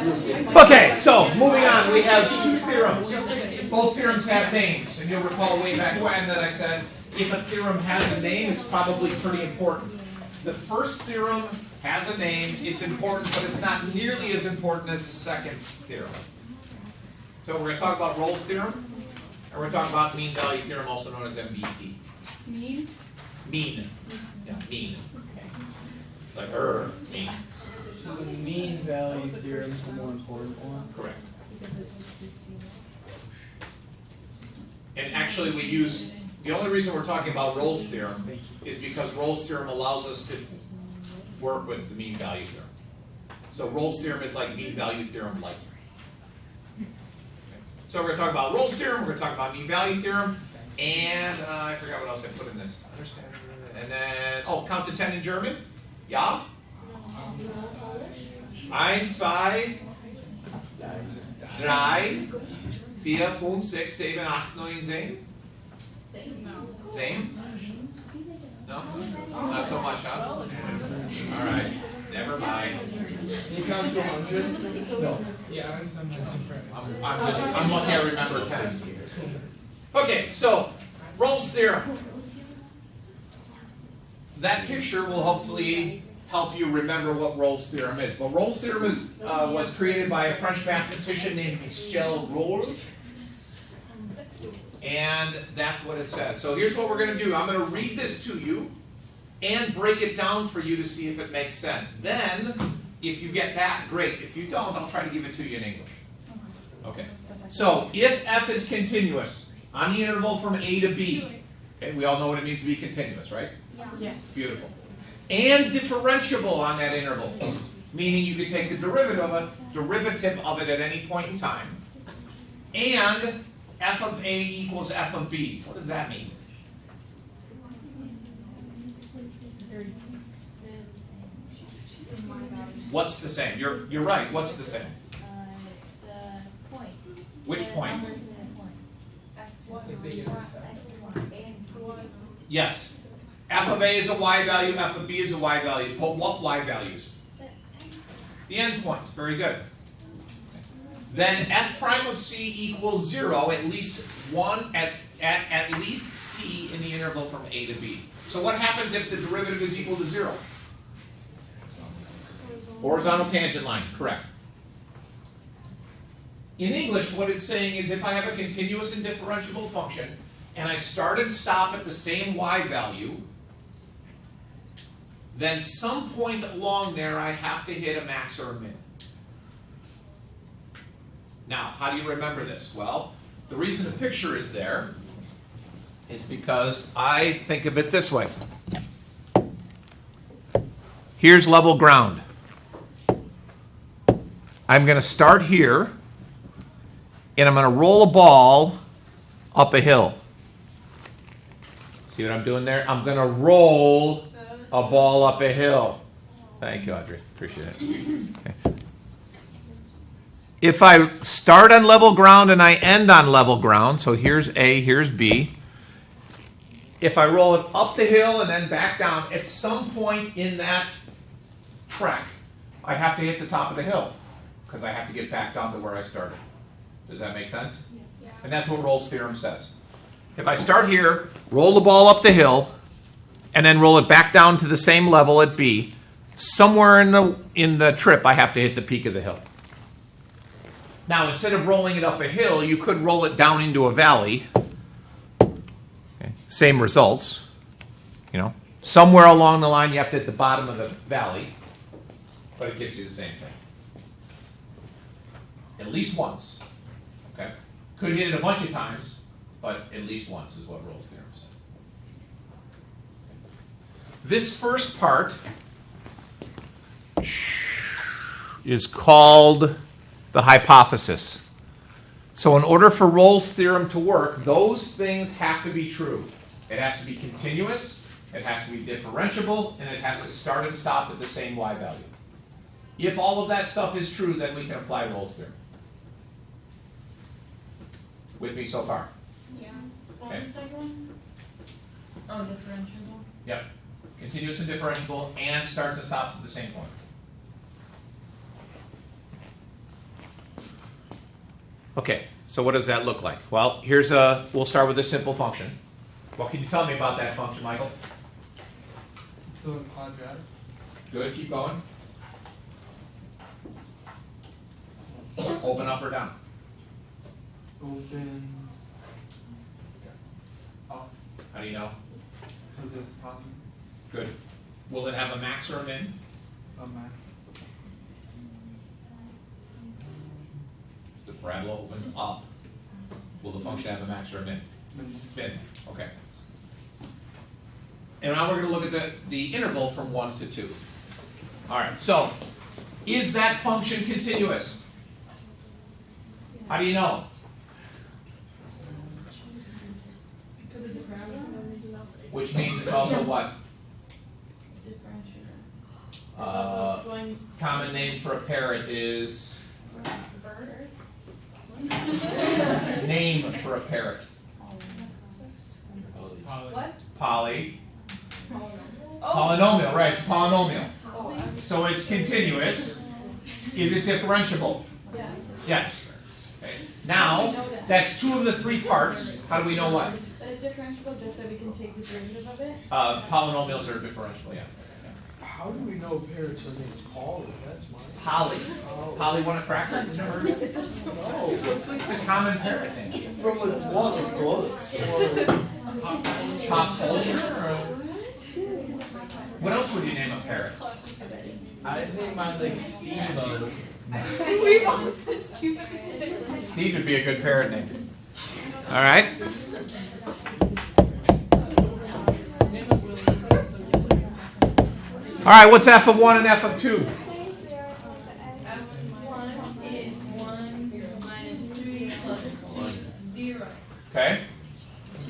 Okay, so moving on, we have two theorems. Both theorems have names, and you'll recall way back when that I said if a theorem has a name, it's probably pretty important. The first theorem has a name, it's important, but it's not nearly as important as the second theorem. So we're going to talk about Rolle's theorem, and we're going to talk about mean value theorem, also known as MVT. Mean? Mean. Yeah, mean. Like mean. So the mean value theorem is the more important one? Correct. And actually we use, the only reason we're talking about Rolle's theorem is because Rolle's theorem allows us to work with the mean value theorem. So Rolle's theorem is like mean value theorem light. So we're going to talk about Rolle's theorem, we're going to talk about mean value theorem, and I forgot what else I put in this. Understand? And then, count to 10 in German. Ja? 1, 2, 3, 4, 5, 6, 7, 8, 9, 10. Same? No? Not so much, huh? All right. Never mind. Can you count to 100? No. Yeah, I'm lucky I remember 10. Okay, so Rolle's theorem. That picture will hopefully help you remember what Rolle's theorem is. Well, Rolle's theorem was created by a French mathematician named Michel Rolle. And that's what it says. So here's what we're going to do. I'm going to read this to you and break it down for you to see if it makes sense. Then, if you get that, great. If you don't, I'll try to give it to you in English. Okay. So, if f is continuous on the interval from a to b, okay, we all know what it means to be continuous, right? Yes. Beautiful. And differentiable on that interval, meaning you could take the derivative of it at any point in time. And f of a equals f of b. What does that mean? What's the same? You're right. What's the same? The point. Which points? big Yes. F of A is a y value, f of B is a y value. But what y values? The endpoints. Very good. Then f prime of c equals 0, at least one at least c in the interval from a to b. So what happens if the derivative is equal to 0? Horizontal tangent line, correct. In English, what it's saying is if I have a continuous and differentiable function, and I start and stop at the same y value, then some point along there I have to hit a max or a min. Now, how do you remember this? Well, the reason the picture is there is because I think of it this way. Here's level ground. I'm going to start here, and I'm going to roll a ball up a hill. See what I'm doing there? I'm going to roll a ball up a hill. Thank you, Audrey. Appreciate it. Okay. If I start on level ground and I end on level ground, so here's A, here's B. If I roll it up the hill and then back down, at some point in that trek, I have to hit the top of the hill because I have to get back down to where I started. Does that make sense? Yeah. And that's what Rolle's theorem says. If I start here, roll the ball up the hill, and then roll it back down to the same level at B, somewhere in the trip I have to hit the peak of the hill. Now, instead of rolling it up a hill, you could roll it down into a valley. Okay. Same results. You know, somewhere along the line you have to hit the bottom of the valley, but it gives you the same thing. At least once. Okay? Could hit it a bunch of times, but at least once is what Rolle's theorem says. This first part is called the hypothesis. So in order for Rolle's theorem to work, those things have to be true. It has to be continuous, it has to be differentiable, and it has to start and stop at the same y value. If all of that stuff is true, then we can apply Rolle's theorem. With me so far? Yeah. Okay. What's the second one? Oh, differentiable. Yep. Continuous and differentiable, and starts and stops at the same point. Okay, so what does that look like? Well, we'll start with a simple function. What can you tell me about that function, Michael? So quadratic. Good, keep going. Open up or down? Open. Up. How do you know? Because it's probably Good. Will it have a max or a min? a max. If the parabola opens up, will the function have a max or a min? Min, okay. And now we're going to look at the interval from 1 to 2. All right, so is that function continuous? How do you know? Because it's a parabola. Which means it's also what? Differentiable. It's also going Common name for a parrot is bird. name for a parrot. What? Poly. Oh. Polynomial, right, it's a polynomial. Oh, So it's continuous. Is it differentiable? yes. Yes. Okay. Now, that's 2 of the 3 parts. How do we know what? But it's differentiable just that we can take the derivative of it. Polynomials are differentiable, yeah. How do we know parrots are named Polly? That's mine. Poly. Oh. Poly want a cracker? You've never heard of it? No. It's a common parrot name. From like what? Books? Or Pop culture? What else would you name a parrot? I think mine like Steve-O. We all said stupid things. Steve would be a good parrot name. All right. All right, what's f of 1 and f of 2? F1 is 1 minus 3 plus 2, 0. Okay.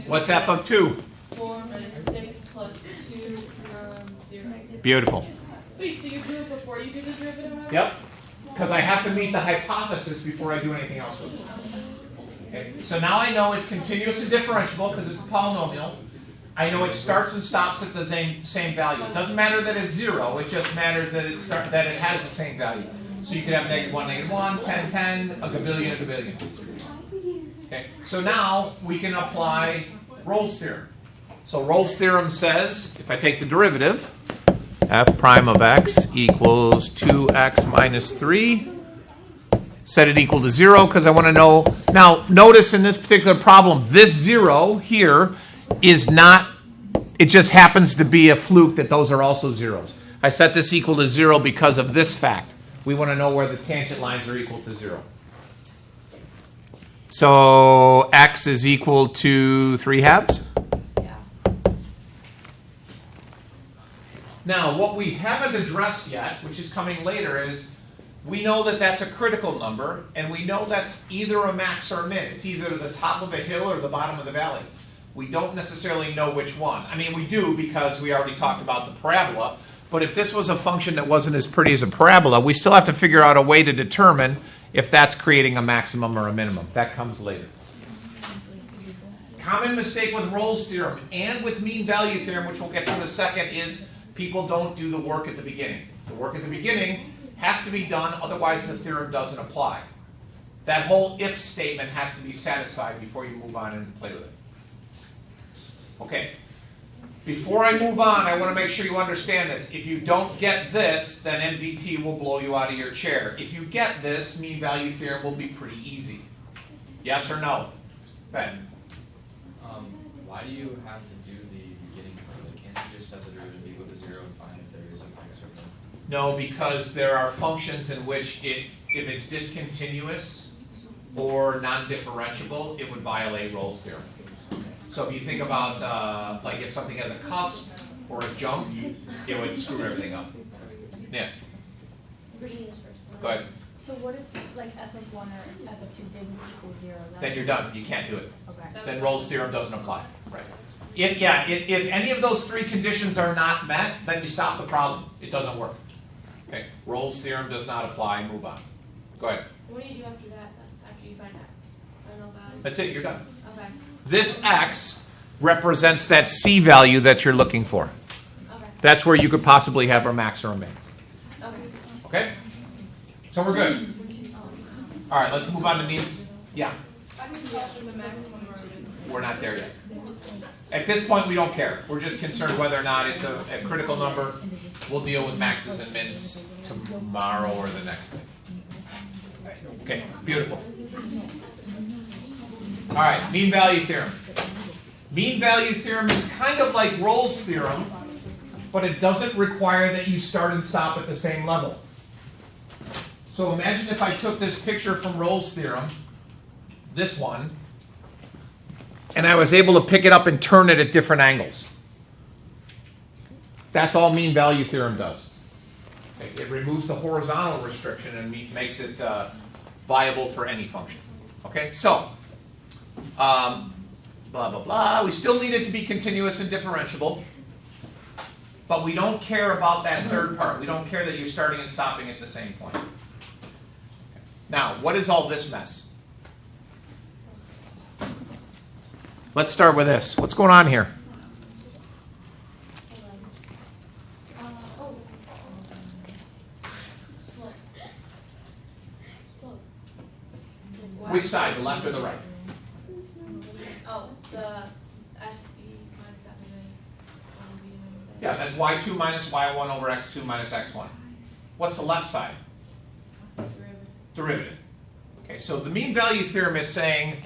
2, What's f of 2? 4 minus 6 plus 2, 0. Beautiful. Wait, so you do it before you do the derivative of it? Yep. Because I have to meet the hypothesis before I do anything else with it. Okay. So now I know it's continuous and differentiable because it's a polynomial. I know it starts and stops at the same value. It doesn't matter that it's 0. It just matters that that it has the same value. So you could have -1, -1, 10, 10, a gabillion, a gabillion. Okay. So now we can apply Rolle's theorem. So Rolle's theorem says, if I take the derivative, f prime of x equals 2x minus 3. Set it equal to 0 because I want to know. Now, notice in this particular problem, this 0 here is not, it just happens to be a fluke that those are also zeros. I set this equal to 0 because of this fact. We want to know where the tangent lines are equal to 0. So x is equal to 3/2. Now, what we haven't addressed yet, which is coming later, is we know that that's a critical number, and we know that's either a max or a min. It's either the top of a hill or the bottom of the valley. We don't necessarily know which one. I mean, we do because we already talked about the parabola, but if this was a function that wasn't as pretty as a parabola, we still have to figure out a way to determine if that's creating a maximum or a minimum. That comes later. Common mistake with Rolle's theorem and with mean value theorem, which we'll get to in a second, is people don't do the work at the beginning. The work at the beginning has to be done, otherwise the theorem doesn't apply. That whole if statement has to be satisfied before you move on and play with it. Okay. Before I move on, I want to make sure you understand this. If you don't get this, then MVT will blow you out of your chair. If you get this, mean value theorem will be pretty easy. Yes or no? Ben? Why do you have to do the beginning part? Like, can't you just set the derivative equal to 0 and find if there is a max or min? No, because there are functions in which if it's discontinuous or non-differentiable, it would violate Rolle's theorem. So if you think about like if something has a cusp or a jump, it would screw everything up. Yeah, Virginia's first. go ahead. So what if like f of 1 or f of 2 didn't equal 0? Then you're done. You can't do it. Okay. Then Rolle's theorem doesn't apply. Right. If any of those 3 conditions are not met, then you stop the problem. It doesn't work. Okay. Rolle's theorem does not apply. Move on. Go ahead. What do you do after that, then? After you find x? I don't know values. That's it. You're done. Okay. This x represents that c value that you're looking for. Okay. That's where you could possibly have a max or a min. Okay. Okay? So we're good. All right, let's move on to mean. Yeah, I can calculate the maximum or we're not there yet. At this point, we don't care. We're just concerned whether or not it's a critical number. We'll deal with maxes and mins tomorrow or the next day. Okay, beautiful. All right, mean value theorem. Mean value theorem is kind of like Rolle's theorem, but it doesn't require that you start and stop at the same level. So imagine if I took this picture from Rolle's theorem, this one, and I was able to pick it up and turn it at different angles. That's all mean value theorem does. Okay, it removes the horizontal restriction and makes it viable for any function. Okay, so, blah, blah, blah. We still need it to be continuous and differentiable, but we don't care about that third part. We don't care that you're starting and stopping at the same point. Okay. Now, what is all this mess? Let's start with this. What's going on here? Which side, the left or the right? oh, the FB minus FB minus A. Yeah, that's y2 minus y1 over x2 minus x1. What's the left side? Derivative. Okay, so the mean value theorem is saying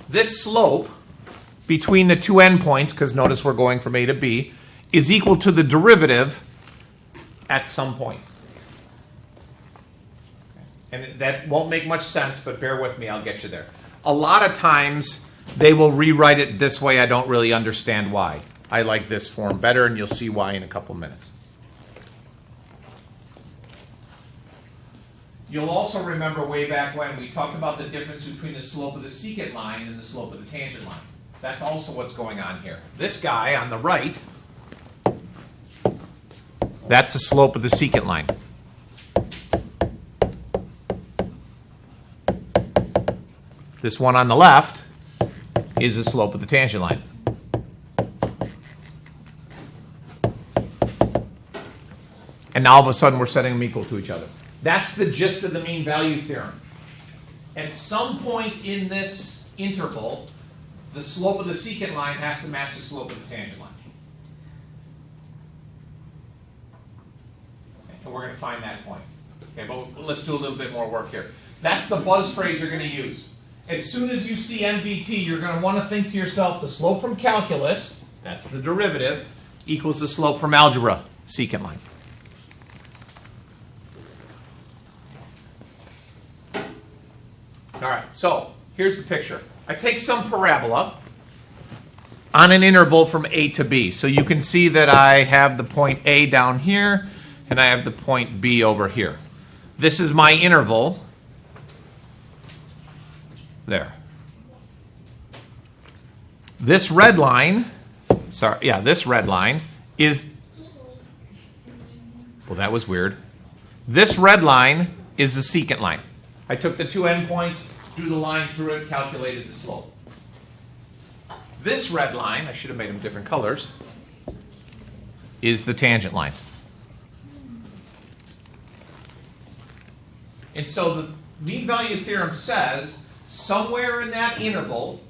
this slope between the two endpoints, because notice we're going from A to B, is equal to the derivative at some point. And that won't make much sense, but bear with me, I'll get you there. A lot of times, they will rewrite it this way. I don't really understand why. I like this form better, and you'll see why in a couple minutes. You'll also remember way back when we talked about the difference between the slope of the secant line and the slope of the tangent line. That's also what's going on here. This guy on the right, that's the slope of the secant line. This one on the left is the slope of the tangent line. And now all of a sudden we're setting them equal to each other. That's the gist of the mean value theorem. At some point in this interval, the slope of the secant line has to match the slope of the tangent line. Okay, and we're going to find that point. Okay, but let's do a little bit more work here. That's the buzz phrase you're going to use. As soon as you see MVT, you're going to want to think to yourself, the slope from calculus, that's the derivative, equals the slope from algebra, secant line. All right, so here's the picture. I take some parabola on an interval from A to B. So you can see that I have the point A down here, and I have the point B over here. This is my interval. There. This red line, this red line is, well, that was weird. This red line is the secant line. I took the two endpoints, drew the line through it, calculated the slope. This red line, I should have made them different colors, is the tangent line. And so the mean value theorem says somewhere in that interval,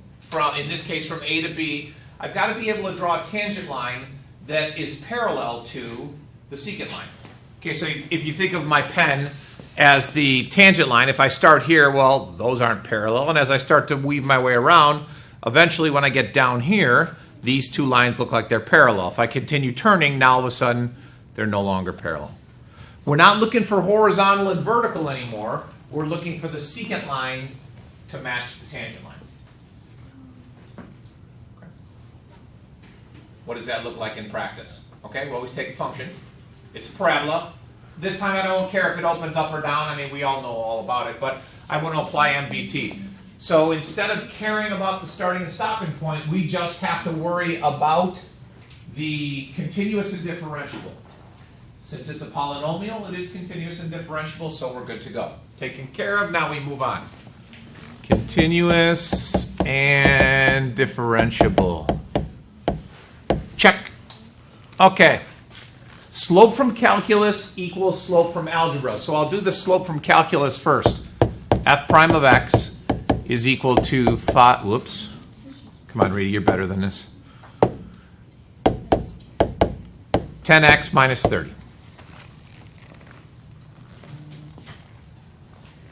in this case from A to B, I've got to be able to draw a tangent line that is parallel to the secant line. Okay, so if you think of my pen as the tangent line, if I start here, well, those aren't parallel. And as I start to weave my way around, eventually when I get down here, these two lines look like they're parallel. If I continue turning, now all of a sudden, they're no longer parallel. We're not looking for horizontal and vertical anymore. We're looking for the secant line to match the tangent line. Okay. What does that look like in practice? Okay, well, we take a function. It's a parabola. This time I don't care if it opens up or down. I mean, we all know all about it, but I want to apply MVT. So instead of caring about the starting and stopping point, we just have to worry about the continuous and differentiable. Since it's a polynomial, it is continuous and differentiable, so we're good to go. Taken care of, now we move on. Continuous and differentiable. Check. Okay. Slope from calculus equals slope from algebra. So I'll do the slope from calculus first. F prime of x is equal to 5, whoops. Come on, Rita, you're better than this. 10x minus 30.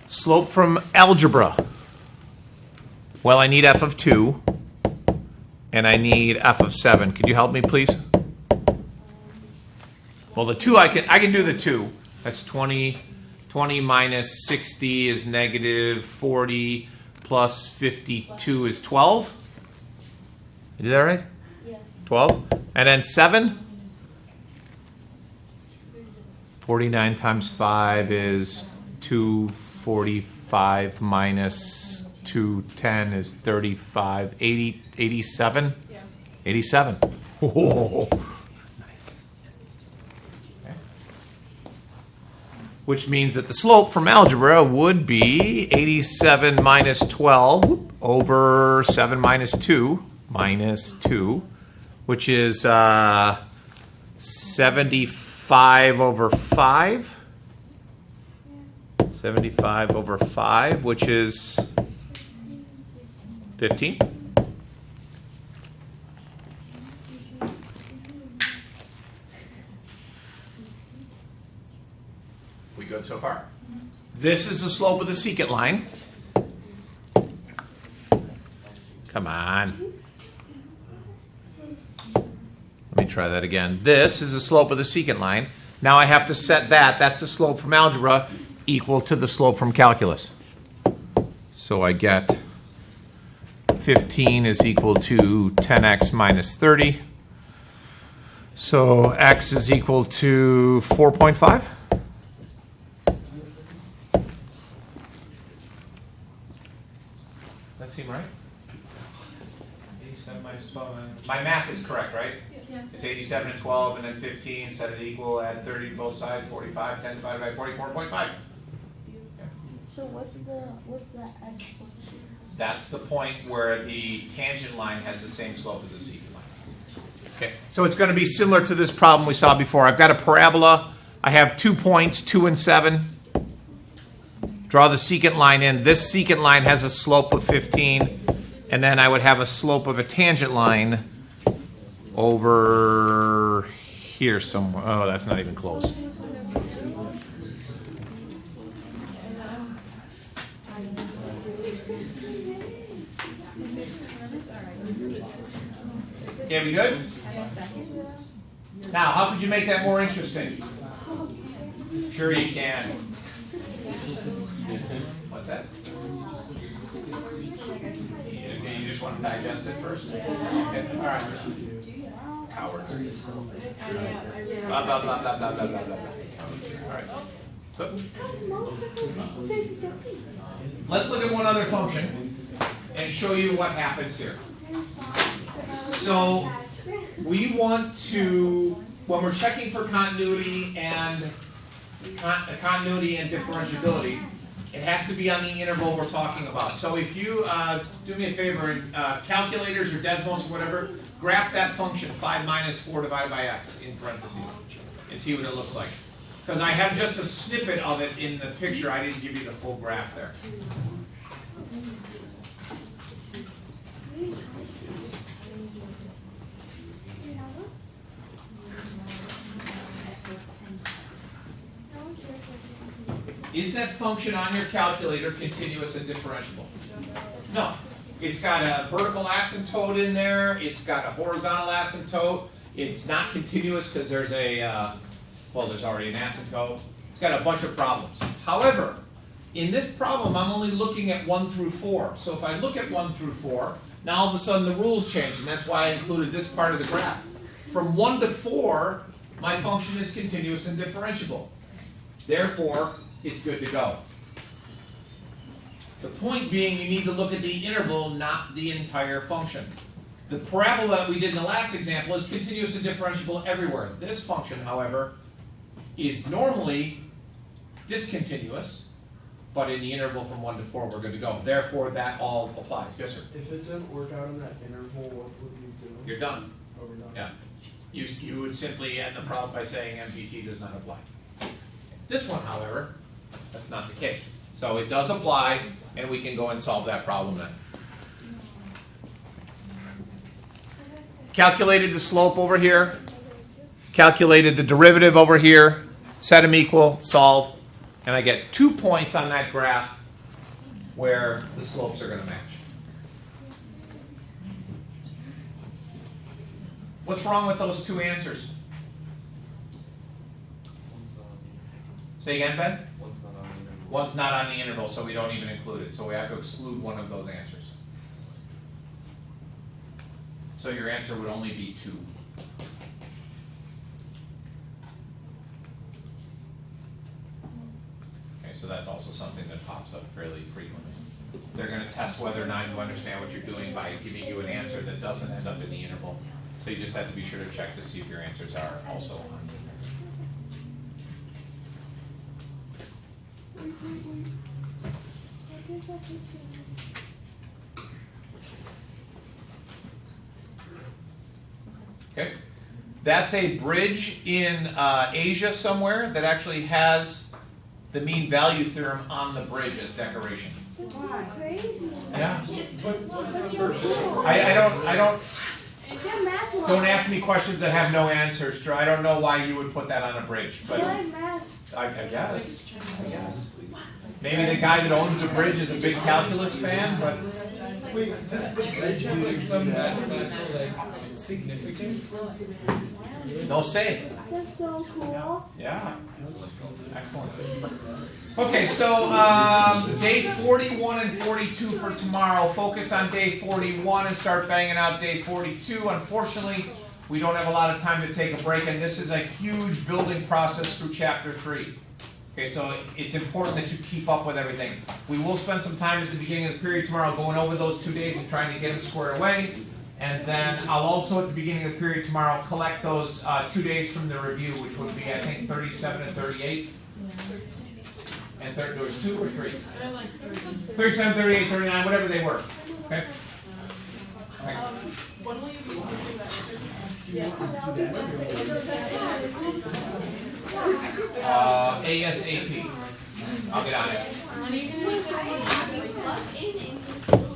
Slope from algebra. Well, I need f of 2, and I need f of 7. Could you help me, please? Well, the 2, I can do the 2. That's 20. 20 minus 60 is negative 40, plus 52 is 12. Is that right? Yeah. 12. And then 7. 49 times 5 is 245 minus 210 is 35. 80, 87? Yeah. 87. Oh, nice. Okay. Which means that the slope from algebra would be 87 minus 12 over 7 minus 2, which is 75 over 5. 75 over 5, which is 15. We good so far? This is the slope of the secant line. Come on. Let me try that again. This is the slope of the secant line. Now I have to set that's the slope from algebra, equal to the slope from calculus. So I get 15 is equal to 10x minus 30. So x is equal to 4.5. That seem right? 87 minus 12. My math is correct, right? Yeah. It's 87 and 12 and then 15, set it equal, add 30 to both sides, 45, 10 divided by 44.5. So what's the x supposed to be? That's the point where the tangent line has the same slope as the secant line. Okay, so it's going to be similar to this problem we saw before. I've got a parabola. I have 2 points, 2 and 7. Draw the secant line in. This secant line has a slope of 15, and then I would have a slope of a tangent line over here somewhere. Oh, that's not even close. Okay, we good? Now, how could you make that more interesting? Sure you can. What's that? Okay, you just want to digest it first? Okay, all right. Cowards. Blah, blah, blah, blah, blah, blah, blah, blah. All right. Let's look at one other function and show you what happens here. So we want to, when we're checking for continuity and differentiability, it has to be on the interval we're talking about. So if you do me a favor, calculators or Desmos or whatever, graph that function 5 minus 4 divided by x in parentheses and see what it looks like. Because I have just a snippet of it in the picture. I didn't give you the full graph there. Is that function on your calculator continuous and differentiable? No. It's got a vertical asymptote in there. It's got a horizontal asymptote. It's not continuous because there's there's already an asymptote. It's got a bunch of problems. However, in this problem, I'm only looking at 1 through 4. So if I look at 1 through 4, now all of a sudden the rules change, and that's why I included this part of the graph. From 1 to 4, my function is continuous and differentiable. Therefore, it's good to go. The point being, you need to look at the interval, not the entire function. The parabola that we did in the last example is continuous and differentiable everywhere. This function, however, is normally discontinuous, but in the interval from 1 to 4, we're good to go. Therefore, that all applies. Yes, sir? If it didn't work out in that interval, what would you do? You're done. Oh, we're done. Yeah. You would simply end the problem by saying MVT does not apply. This one, however, that's not the case. So it does apply, and we can go and solve that problem then. Calculated the slope over here, calculated the derivative over here, set them equal, solve, and I get 2 points on that graph where the slopes are going to match. What's wrong with those two answers? Say again, Ben? One's not on the interval, so we don't even include it. So we have to exclude one of those answers. So your answer would only be 2. Okay, so that's also something that pops up fairly frequently. They're going to test whether or not you understand what you're doing by giving you an answer that doesn't end up in the interval. So you just have to be sure to check to see if your answers are also on the interval. Okay, that's a bridge in Asia somewhere that actually has the mean value theorem on the bridge as decoration. Crazy. Yeah. What's your goal? I don't. You're math one. Don't ask me questions that have no answers, Drew. I don't know why you would put that on a bridge, but You're math. I guess. Maybe the guy that owns the bridge is a big calculus fan, but Wait, does the bridge have some mathematical like significance? no say. That's so cool. Yeah. Excellent. Okay, so day 41 and 42 for tomorrow. Focus on day 41 and start banging out day 42. Unfortunately, we don't have a lot of time to take a break, and this is a huge building process through chapter 3. Okay, so it's important that you keep up with everything. We will spend some time at the beginning of the period tomorrow going over those 2 days and trying to get them squared away. And then I'll also, at the beginning of the period tomorrow, collect those 2 days from the review, which would be, I think, 37 and 38. And there was 2 or 3? 37, 38, 39, whatever they were. Okay? All right. When will you be posting that ASAP. I'll get on it. When are you going to